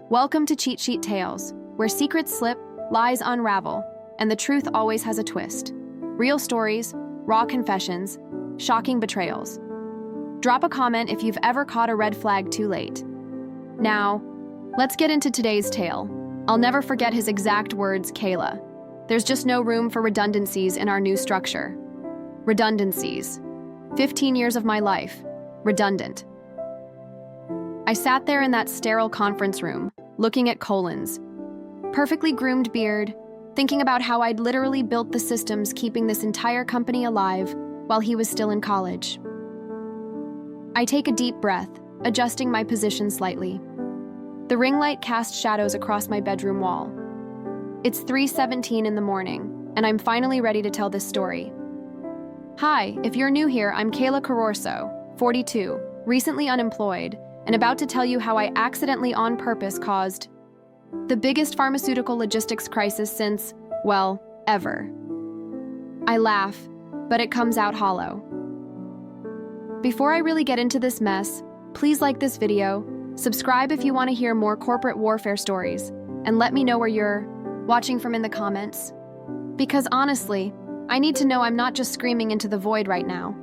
Welcome to Cheat Sheet Tales, where secrets slip, lies unravel, and the truth always has a twist. Real stories, raw confessions, shocking betrayals. Drop a comment if you've ever caught a red flag too late. Now, let's get into today's tale. I'll never forget his exact words, Kayla. There's just no room for redundancies in our new structure. Redundancies. 15 years of my life. Redundant. I sat there in that sterile conference room, looking at Colin's perfectly groomed beard, thinking about how I'd literally built the systems keeping this entire company alive while he was still in college. I take a deep breath, adjusting my position slightly. The ring light cast shadows across my bedroom wall. It's 3:17 in the morning, and I'm finally ready to tell this story. Hi, if you're new here, I'm Kayla Carorso, 42, recently unemployed, and about to tell you how I accidentally on purpose caused the biggest pharmaceutical logistics crisis since, well, ever. I laugh, but it comes out hollow. Before I really get into this mess, please like this video, subscribe if you want to hear more corporate warfare stories, and let me know where you're watching from in the comments. Because honestly, I need to know I'm not just screaming into the void right now.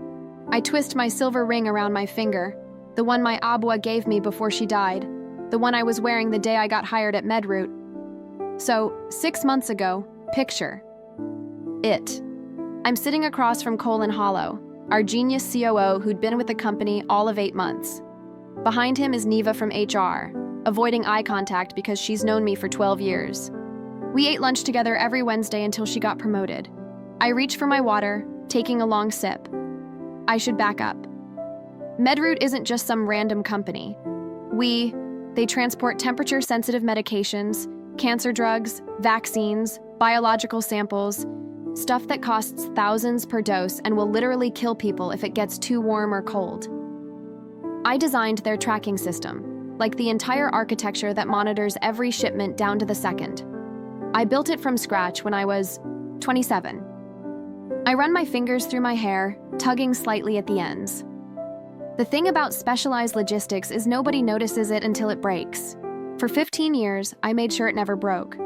I twist my silver ring around my finger, the one my abua gave me before she died, the one I was wearing the day I got hired at MedRoot. So, 6 months ago, picture it. I'm sitting across from Colin Hollow, our genius COO who'd been with the company all of 8 months. Behind him is Neva from HR, avoiding eye contact because she's known me for 12 years. We ate lunch together every Wednesday until she got promoted. I reach for my water, taking a long sip. I should back up. MedRoot isn't just some random company. They transport temperature-sensitive medications, cancer drugs, vaccines, biological samples, stuff that costs thousands per dose and will literally kill people if it gets too warm or cold. I designed their tracking system, like the entire architecture that monitors every shipment down to the second. I built it from scratch when I was 27. I run my fingers through my hair, tugging slightly at the ends. The thing about specialized logistics is nobody notices it until it breaks. For 15 years, I made sure it never broke.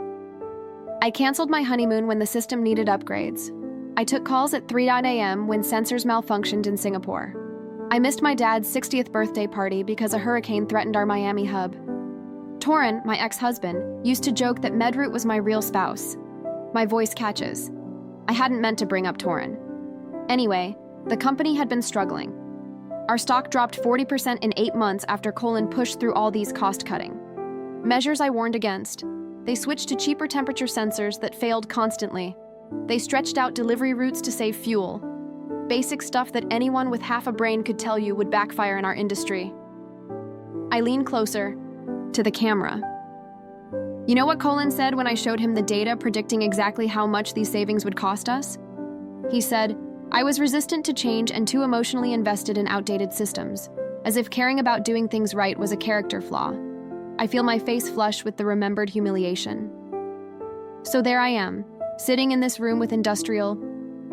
I canceled my honeymoon when the system needed upgrades. I took calls at 3 a.m. when sensors malfunctioned in Singapore. I missed my dad's 60th birthday party because a hurricane threatened our Miami hub. Torin, my ex-husband, used to joke that MedRoot was my real spouse. My voice catches. I hadn't meant to bring up Torin. Anyway, the company had been struggling. Our stock dropped 40% in 8 months after Colin pushed through all these cost-cutting measures I warned against. They switched to cheaper temperature sensors that failed constantly. They stretched out delivery routes to save fuel. Basic stuff that anyone with half a brain could tell you would backfire in our industry. I lean closer to the camera. You know what Colin said when I showed him the data predicting exactly how much these savings would cost us? He said, I was resistant to change and too emotionally invested in outdated systems, as if caring about doing things right was a character flaw. I feel my face flush with the remembered humiliation. So there I am, sitting in this room with industrial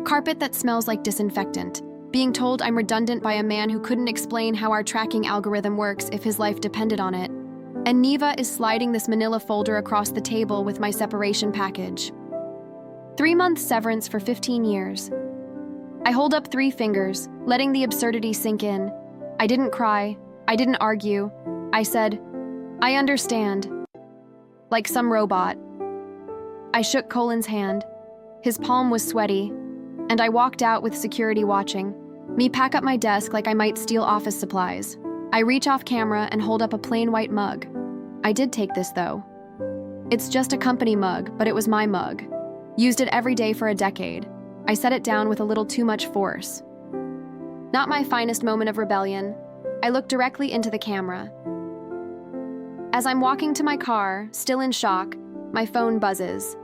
carpet that smells like disinfectant, being told I'm redundant by a man who couldn't explain how our tracking algorithm works if his life depended on it. And Neva is sliding this manila folder across the table with my separation package. 3-month severance for 15 years. I hold up 3 fingers, letting the absurdity sink in. I didn't cry. I didn't argue. I said, I understand. Like some robot. I shook Colin's hand. His palm was sweaty, and I walked out with security watching, me pack up my desk like I might steal office supplies. I reach off camera and hold up a plain white mug. I did take this, though. It's just a company mug, but it was my mug. Used it every day for a decade. I set it down with a little too much force. Not my finest moment of rebellion. I look directly into the camera. As I'm walking to my car, still in shock, my phone buzzes.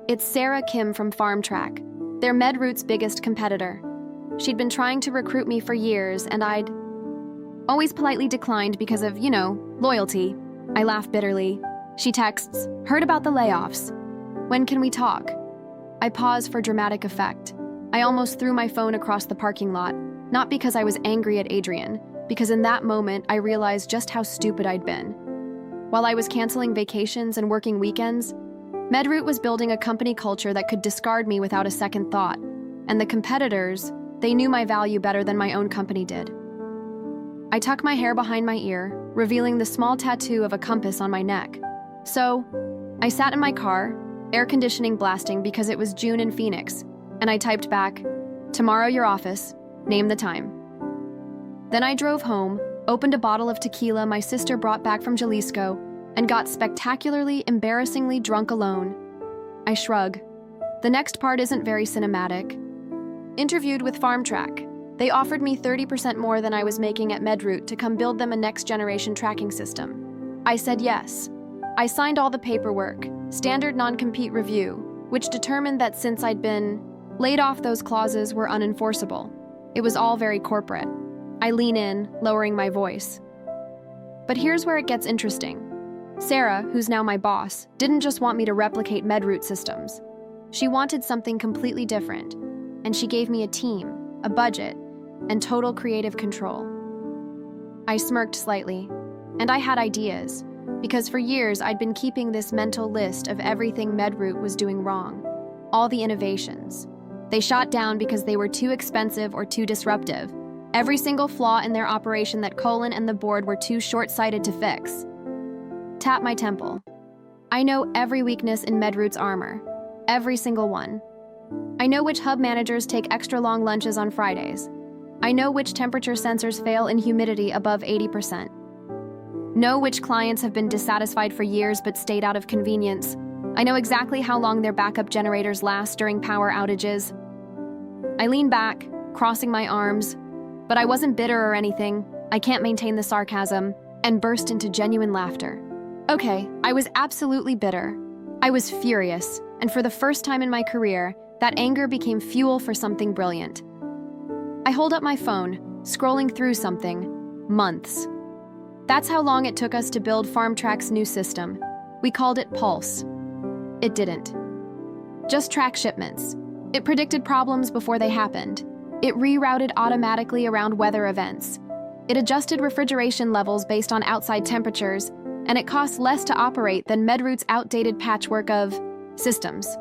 It's Sarah Kim from FarmTrack. They're MedRoot's biggest competitor. She'd been trying to recruit me for years, and I'd always politely declined because of, loyalty. I laugh bitterly. She texts, heard about the layoffs. When can we talk? I pause for dramatic effect. I almost threw my phone across the parking lot, not because I was angry at Adrian, because in that moment I realized just how stupid I'd been. While I was canceling vacations and working weekends, MedRoot was building a company culture that could discard me without a second thought, and the competitors, they knew my value better than my own company did. I tuck my hair behind my ear, revealing the small tattoo of a compass on my neck. So, I sat in my car, air conditioning blasting because it was June in Phoenix, and I typed back, "Tomorrow your office, name the time." Then I drove home, opened a bottle of tequila my sister brought back from Jalisco, and got spectacularly, embarrassingly drunk alone. I shrug. The next part isn't very cinematic. Interviewed with FarmTrack. They offered me 30% more than I was making at MedRoot to come build them a next-generation tracking system. I said yes. I signed all the paperwork, standard non-compete review, which determined that since I'd been laid off, those clauses were unenforceable. It was all very corporate. I lean in, lowering my voice. But here's where it gets interesting. Sarah, who's now my boss, didn't just want me to replicate MedRoot systems. She wanted something completely different, and she gave me a team, a budget, and total creative control. I smirked slightly, and I had ideas, because for years I'd been keeping this mental list of everything MedRoot was doing wrong, all the innovations. They shot down because they were too expensive or too disruptive, every single flaw in their operation that Colin and the board were too short-sighted to fix. Tap my temple. I know every weakness in MedRoot's armor, every single one. I know which hub managers take extra long lunches on Fridays. I know which temperature sensors fail in humidity above 80%. Know which clients have been dissatisfied for years but stayed out of convenience. I know exactly how long their backup generators last during power outages. I lean back, crossing my arms, but I wasn't bitter or anything. I can't maintain the sarcasm, and burst into genuine laughter. Okay, I was absolutely bitter. I was furious, and for the first time in my career, that anger became fuel for something brilliant. I hold up my phone, scrolling through something. Months. That's how long it took us to build FarmTrack's new system. We called it Pulse. It didn't just track shipments. It predicted problems before they happened. It rerouted automatically around weather events. It adjusted refrigeration levels based on outside temperatures, and it cost less to operate than MedRoot's outdated patchwork of systems.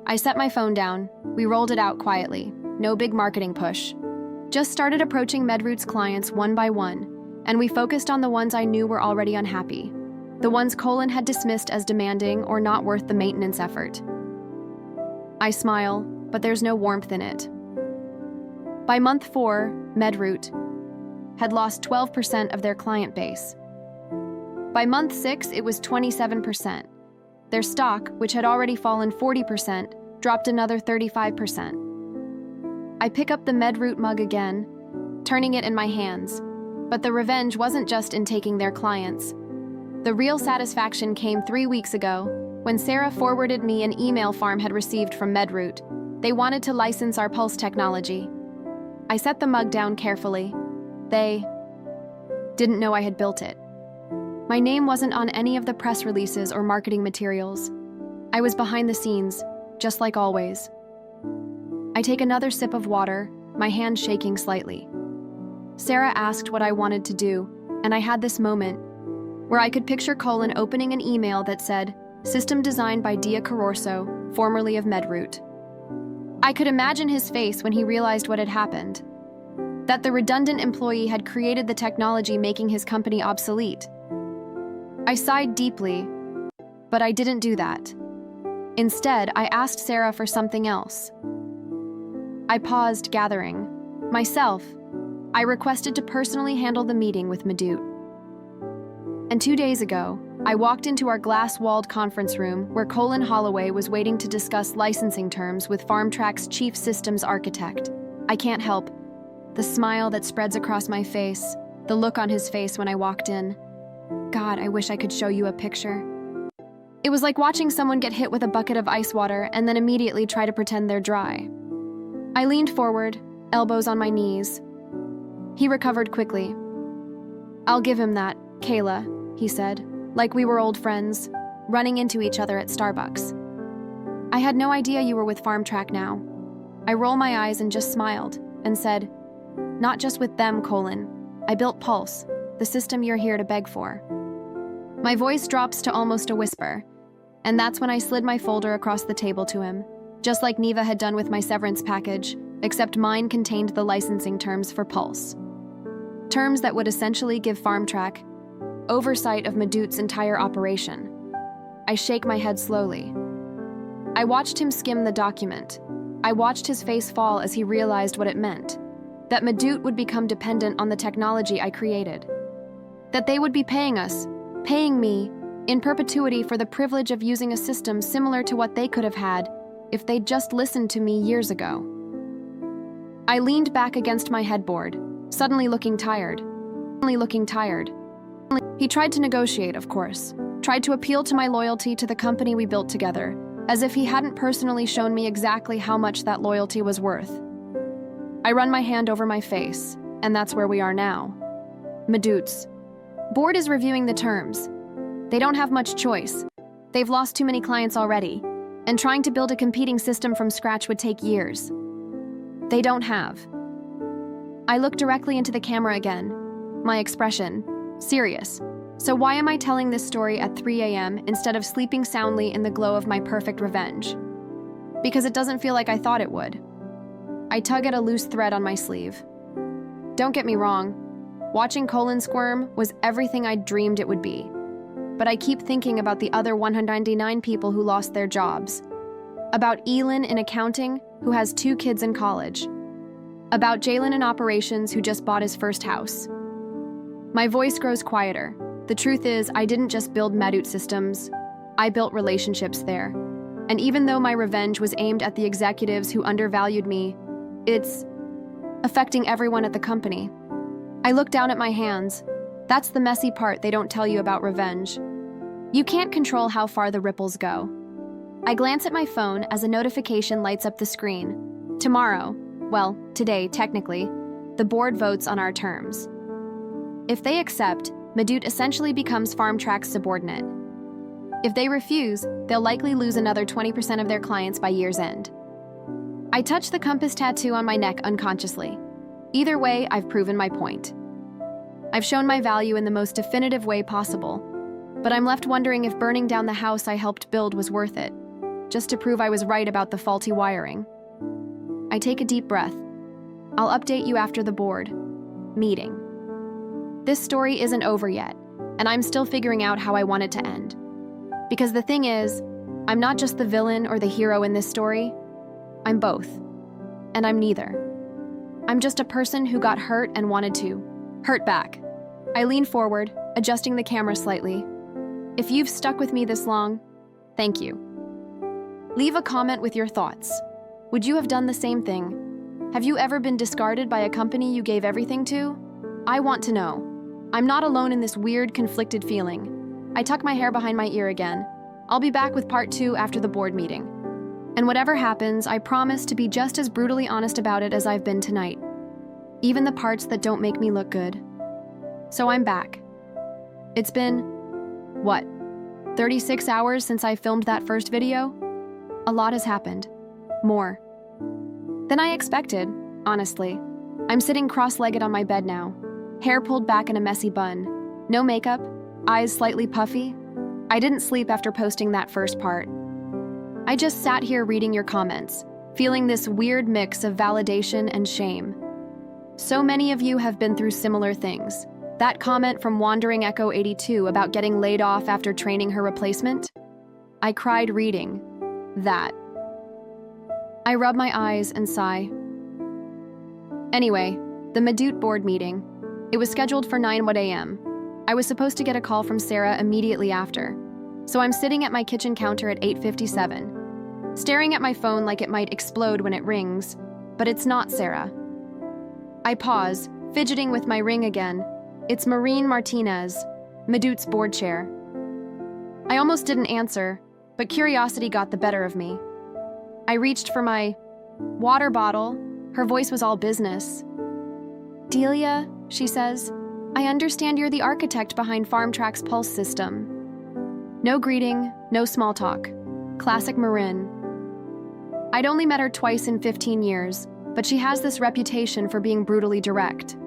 I set my phone down. We rolled it out quietly. No big marketing push. Just started approaching MedRoot's clients one by one, and we focused on the ones I knew were already unhappy. The ones Colin had dismissed as demanding or not worth the maintenance effort. I smile, but there's no warmth in it. By month 4, MedRoot had lost 12% of their client base. By month 6, it was 27%. Their stock, which had already fallen 40%, dropped another 35%. I pick up the MedRoot mug again, turning it in my hands. But the revenge wasn't just in taking their clients. The real satisfaction came 3 weeks ago, when Sarah forwarded me an email Farm had received from MedRoot. They wanted to license our Pulse technology. I set the mug down carefully. They didn't know I had built it. My name wasn't on any of the press releases or marketing materials. I was behind the scenes, just like always. I take another sip of water, my hand shaking slightly. Sarah asked what I wanted to do, and I had this moment where I could picture Colin opening an email that said, "System designed by Dia Carorso, formerly of MedRoot." I could imagine his face when he realized what had happened, that the redundant employee had created the technology making his company obsolete. I sighed deeply, but I didn't do that. Instead, I asked Sarah for something else. I paused, gathering myself. I requested to personally handle the meeting with Madut. And 2 days ago, I walked into our glass-walled conference room where Colin Holloway was waiting to discuss licensing terms with FarmTrack's chief systems architect. I can't help the smile that spreads across my face, the look on his face when I walked in. God, I wish I could show you a picture. It was like watching someone get hit with a bucket of ice water and then immediately try to pretend they're dry. I leaned forward, elbows on my knees. He recovered quickly. "I'll give him that, Kayla," he said, like we were old friends, running into each other at Starbucks. "I had no idea you were with FarmTrack now." I rolled my eyes and just smiled and said, "Not just with them, Colin. I built Pulse, the system you're here to beg for." My voice drops to almost a whisper, and that's when I slid my folder across the table to him, just like Neva had done with my severance package, except mine contained the licensing terms for Pulse. Terms that would essentially give FarmTrack oversight of Madut's entire operation. I shake my head slowly. I watched him skim the document. I watched his face fall as he realized what it meant. That Madut would become dependent on the technology I created. That they would be paying me, in perpetuity for the privilege of using a system similar to what they could have had if they'd just listened to me years ago. I leaned back against my headboard, suddenly looking tired. He tried to negotiate, of course, tried to appeal to my loyalty to the company we built together, as if he hadn't personally shown me exactly how much that loyalty was worth. I run my hand over my face, and that's where we are now. Madut's board is reviewing the terms. They don't have much choice. They've lost too many clients already, and trying to build a competing system from scratch would take years. They don't have. I look directly into the camera again, my expression serious. So why am I telling this story at 3 a.m. instead of sleeping soundly in the glow of my perfect revenge? Because it doesn't feel like I thought it would. I tug at a loose thread on my sleeve. Don't get me wrong, watching Colin squirm was everything I'd dreamed it would be. But I keep thinking about the other 199 people who lost their jobs. About Elin in accounting, who has 2 kids in college. About Jalen in operations, who just bought his first house. My voice grows quieter. The truth is, I didn't just build Madut systems. I built relationships there. And even though my revenge was aimed at the executives who undervalued me, it's affecting everyone at the company. I look down at my hands. That's the messy part they don't tell you about revenge. You can't control how far the ripples go. I glance at my phone as a notification lights up the screen. Tomorrow, well, today technically, the board votes on our terms. If they accept, Madut essentially becomes FarmTrack's subordinate. If they refuse, they'll likely lose another 20% of their clients by year's end. I touch the compass tattoo on my neck unconsciously. Either way, I've proven my point. I've shown my value in the most definitive way possible, but I'm left wondering if burning down the house I helped build was worth it, just to prove I was right about the faulty wiring. I take a deep breath. I'll update you after the board meeting. This story isn't over yet, and I'm still figuring out how I want it to end. Because the thing is, I'm not just the villain or the hero in this story. I'm both. And I'm neither. I'm just a person who got hurt and wanted to hurt back. I lean forward, adjusting the camera slightly. If you've stuck with me this long, thank you. Leave a comment with your thoughts. Would you have done the same thing? Have you ever been discarded by a company you gave everything to? I want to know. I'm not alone in this weird, conflicted feeling. I tuck my hair behind my ear again. I'll be back with part 2 after the board meeting. And whatever happens, I promise to be just as brutally honest about it as I've been tonight. Even the parts that don't make me look good. So I'm back. It's been, 36 hours since I filmed that first video? A lot has happened. More than I expected, honestly. I'm sitting cross-legged on my bed now, hair pulled back in a messy bun, no makeup, eyes slightly puffy. I didn't sleep after posting that first part. I just sat here reading your comments, feeling this weird mix of validation and shame. So many of you have been through similar things. That comment from Wandering Echo 82 about getting laid off after training her replacement? I cried reading that. I rub my eyes and sigh. Anyway, the Madut board meeting. It was scheduled for 9 a.m. I was supposed to get a call from Sarah immediately after. So I'm sitting at my kitchen counter at 8:57, staring at my phone like it might explode when it rings, but it's not Sarah. I pause, fidgeting with my ring again. It's Maureen Martinez, Madut's board chair. I almost didn't answer, but curiosity got the better of me. I reached for my water bottle. Her voice was all business. "Delia," she says, "I understand you're the architect behind FarmTrack's Pulse system." No greeting, no small talk. Classic Marin. I'd only met her twice in 15 years, but she has this reputation for being brutally direct.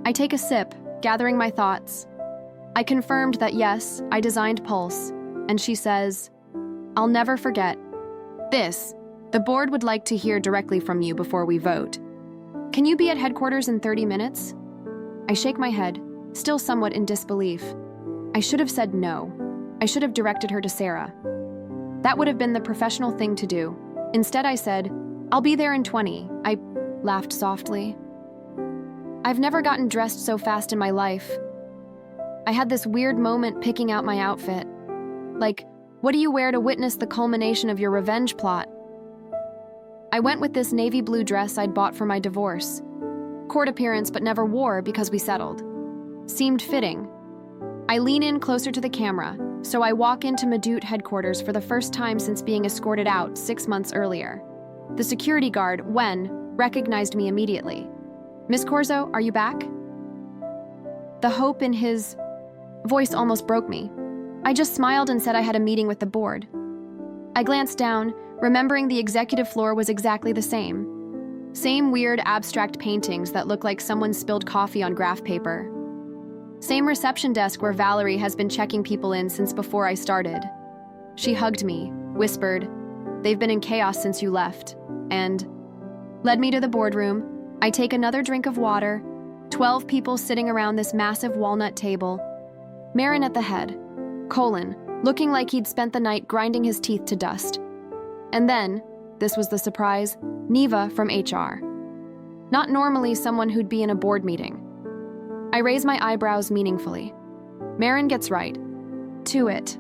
I take a sip, gathering my thoughts. I confirmed that yes, I designed Pulse, and she says, "I'll never forget. This, the board would like to hear directly from you before we vote. Can you be at headquarters in 30 minutes? I shake my head, still somewhat in disbelief. I should have said no. I should have directed her to Sarah. That would have been the professional thing to do. Instead, I said, "I'll be there in 20. I laughed softly. I've never gotten dressed so fast in my life. I had this weird moment picking out my outfit. Like, what do you wear to witness the culmination of your revenge plot? I went with this navy blue dress I'd bought for my divorce. Court appearance but never wore because we settled. Seemed fitting. I lean in closer to the camera, so I walk into Madut headquarters for the first time since being escorted out 6 months earlier. The security guard, Wen, recognized me immediately. "Miss Corzo, are you back?" The hope in his voice almost broke me. I just smiled and said I had a meeting with the board. I glanced down, remembering the executive floor was exactly the same. Same weird abstract paintings that look like someone spilled coffee on graph paper. Same reception desk where Valerie has been checking people in since before I started. She hugged me, whispered, "They've been in chaos since you left," and led me to the boardroom. I take another drink of water, 12 people sitting around this massive walnut table. Marin at the head, Colin, looking like he'd spent the night grinding his teeth to dust. And then, this was the surprise, Neva from HR. Not normally someone who'd be in a board meeting. I raise my eyebrows meaningfully. Marin gets right. To it.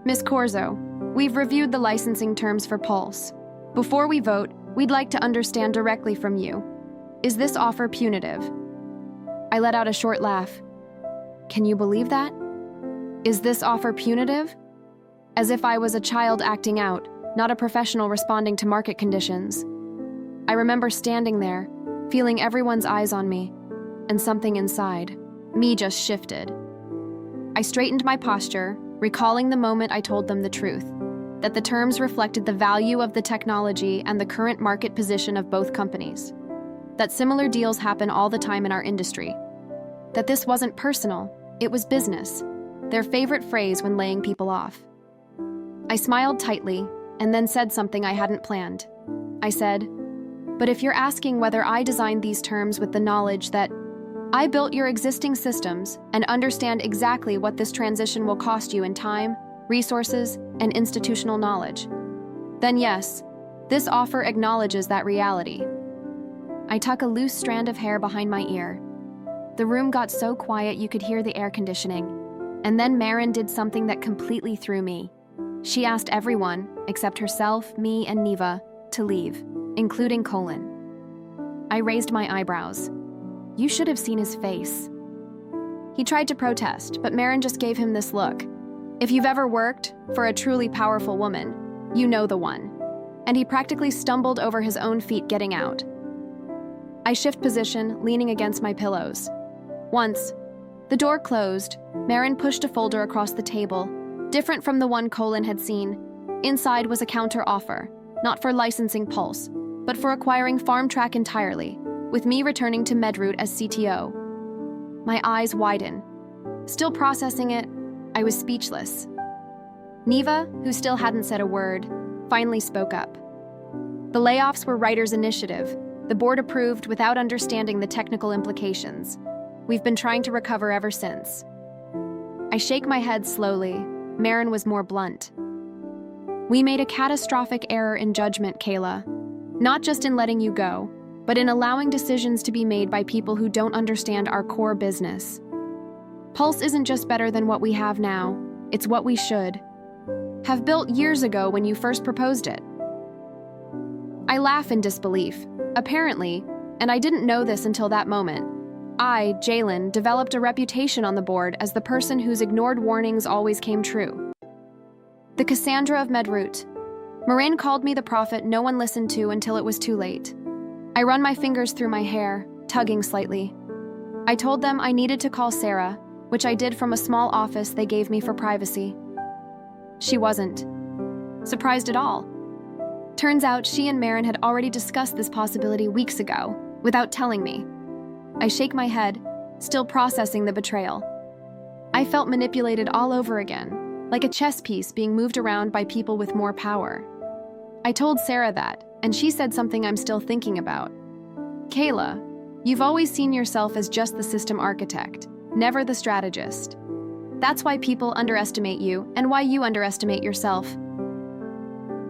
"Miss Corzo, we've reviewed the licensing terms for Pulse. Before we vote, we'd like to understand directly from you. Is this offer punitive?" I let out a short laugh. Can you believe that? Is this offer punitive? As if I was a child acting out, not a professional responding to market conditions. I remember standing there, feeling everyone's eyes on me, and something inside, me just shifted. I straightened my posture, recalling the moment I told them the truth, that the terms reflected the value of the technology and the current market position of both companies, that similar deals happen all the time in our industry, that this wasn't personal, it was business, their favorite phrase when laying people off. I smiled tightly and then said something I hadn't planned. I said, "But if you're asking whether I designed these terms with the knowledge that I built your existing systems and understand exactly what this transition will cost you in time, resources, and institutional knowledge, then yes, this offer acknowledges that reality." I tuck a loose strand of hair behind my ear. The room got so quiet you could hear the air conditioning. And then Marin did something that completely threw me. She asked everyone, except herself, me, and Neva, to leave, including Colin. I raised my eyebrows. You should have seen his face. He tried to protest, but Marin just gave him this look. If you've ever worked for a truly powerful woman, you know the one. And he practically stumbled over his own feet getting out. I shift position, leaning against my pillows. Once, the door closed, Marin pushed a folder across the table, different from the one Colin had seen. Inside was a counter offer, not for licensing Pulse, but for acquiring FarmTrack entirely, with me returning to Medroot as CTO. My eyes widen. Still processing it, I was speechless. Neva, who still hadn't said a word, finally spoke up. The layoffs were Writer's initiative. The board approved without understanding the technical implications. We've been trying to recover ever since. I shake my head slowly. Marin was more blunt. We made a catastrophic error in judgment, Kayla. Not just in letting you go, but in allowing decisions to be made by people who don't understand our core business. Pulse isn't just better than what we have now, it's what we should have built years ago when you first proposed it. I laugh in disbelief. Apparently, and I didn't know this until that moment, I, Jalen, developed a reputation on the board as the person whose ignored warnings always came true. The Cassandra of Medroot. Marin called me the prophet no one listened to until it was too late. I run my fingers through my hair, tugging slightly. I told them I needed to call Sarah, which I did from a small office they gave me for privacy. She wasn't surprised at all. Turns out she and Marin had already discussed this possibility weeks ago, without telling me. I shake my head, still processing the betrayal. I felt manipulated all over again, like a chess piece being moved around by people with more power. I told Sarah that, and she said something I'm still thinking about. Kayla, you've always seen yourself as just the system architect, never the strategist. That's why people underestimate you and why you underestimate yourself.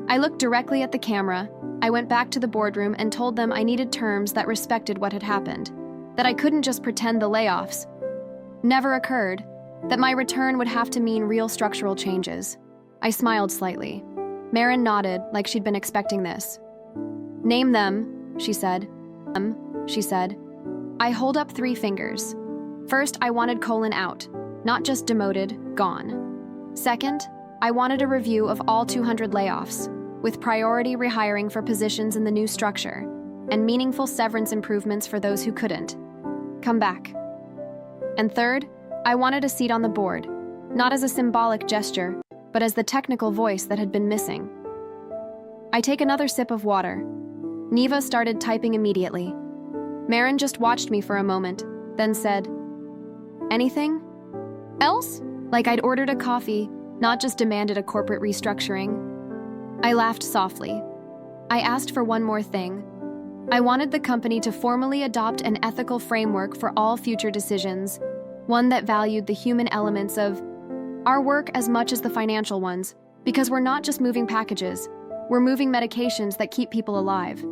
I looked directly at the camera. I went back to the boardroom and told them I needed terms that respected what had happened, that I couldn't just pretend the layoffs never occurred, that my return would have to mean real structural changes. I smiled slightly. Marin nodded like she'd been expecting this. Name them, she said. She said. I hold up 3 fingers. First, I wanted Colin out, not just demoted, gone. Second, I wanted a review of all 200 layoffs, with priority rehiring for positions in the new structure, and meaningful severance improvements for those who couldn't come back. And third, I wanted a seat on the board, not as a symbolic gesture, but as the technical voice that had been missing. I take another sip of water. Neva started typing immediately. Marin just watched me for a moment, then said, "Anything else?" Like I'd ordered a coffee, not just demanded a corporate restructuring. I laughed softly. I asked for one more thing. I wanted the company to formally adopt an ethical framework for all future decisions, one that valued the human elements of our work as much as the financial ones, because we're not just moving packages, we're moving medications that keep people alive.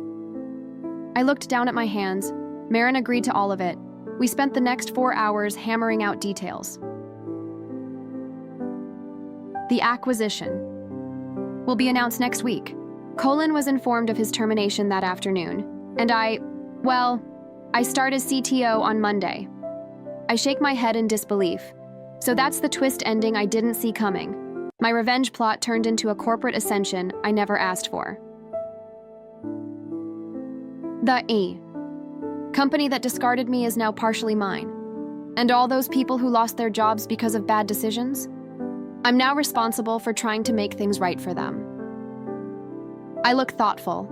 I looked down at my hands. Marin agreed to all of it. We spent the next 4 hours hammering out details. The acquisition will be announced next week. Colin was informed of his termination that afternoon, and I start as CTO on Monday. I shake my head in disbelief. So that's the twist ending I didn't see coming. My revenge plot turned into a corporate ascension I never asked for. The company that discarded me is now partially mine. And all those people who lost their jobs because of bad decisions? I'm now responsible for trying to make things right for them. I look thoughtful.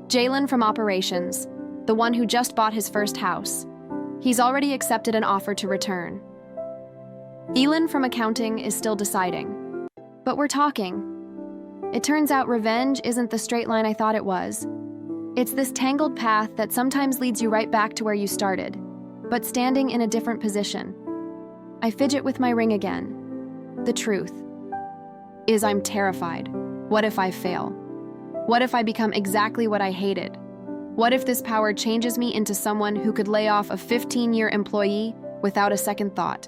Jalen from operations, the one who just bought his first house, he's already accepted an offer to return. Elin from accounting is still deciding. But we're talking. It turns out revenge isn't the straight line I thought it was. It's this tangled path that sometimes leads you right back to where you started, but standing in a different position. I fidget with my ring again. The truth is I'm terrified. What if I fail? What if I become exactly what I hated? What if this power changes me into someone who could lay off a 15-year employee without a second thought?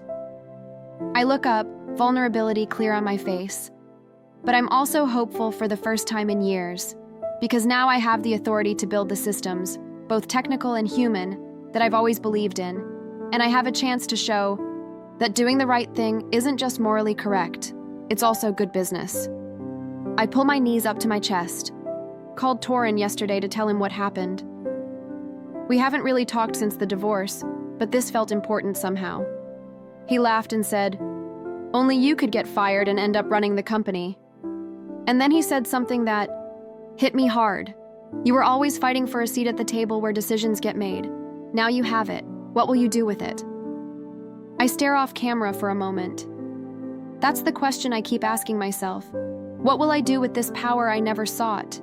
I look up, vulnerability clear on my face. But I'm also hopeful for the first time in years, because now I have the authority to build the systems, both technical and human, that I've always believed in, and I have a chance to show that doing the right thing isn't just morally correct, it's also good business. I pull my knees up to my chest. Called Torin yesterday to tell him what happened. We haven't really talked since the divorce, but this felt important somehow. He laughed and said, "Only you could get fired and end up running the company." And then he said something that hit me hard. "You were always fighting for a seat at the table where decisions get made. Now you have it. What will you do with it?" I stare off camera for a moment. That's the question I keep asking myself. What will I do with this power I never sought?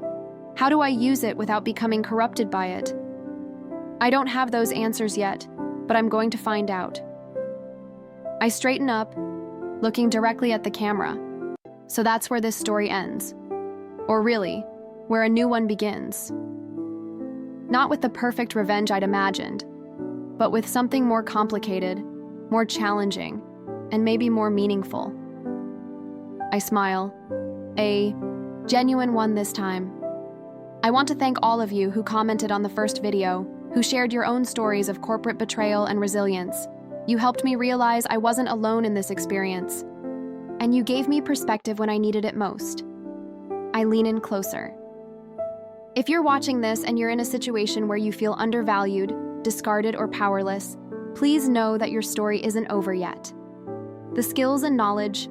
How do I use it without becoming corrupted by it? I don't have those answers yet, but I'm going to find out. I straighten up, looking directly at the camera. So that's where this story ends. Or really, where a new one begins. Not with the perfect revenge I'd imagined, but with something more complicated, more challenging, and maybe more meaningful. I smile. A genuine one this time. I want to thank all of you who commented on the first video, who shared your own stories of corporate betrayal and resilience. You helped me realize I wasn't alone in this experience. And you gave me perspective when I needed it most. I lean in closer. If you're watching this and you're in a situation where you feel undervalued, discarded, or powerless, please know that your story isn't over yet. The skills and knowledge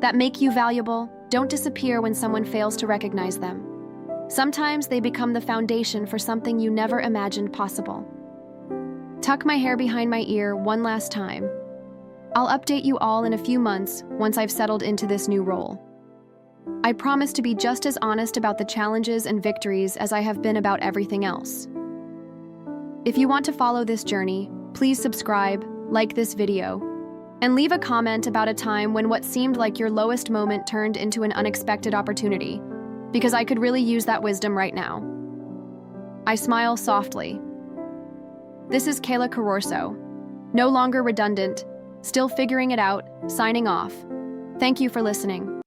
that make you valuable don't disappear when someone fails to recognize them. Sometimes they become the foundation for something you never imagined possible. Tuck my hair behind my ear one last time. I'll update you all in a few months once I've settled into this new role. I promise to be just as honest about the challenges and victories as I have been about everything else. If you want to follow this journey, please subscribe, like this video, and leave a comment about a time when what seemed like your lowest moment turned into an unexpected opportunity, because I could really use that wisdom right now. I smile softly. This is Kayla Carorso, no longer redundant, still figuring it out, signing off. Thank you for listening.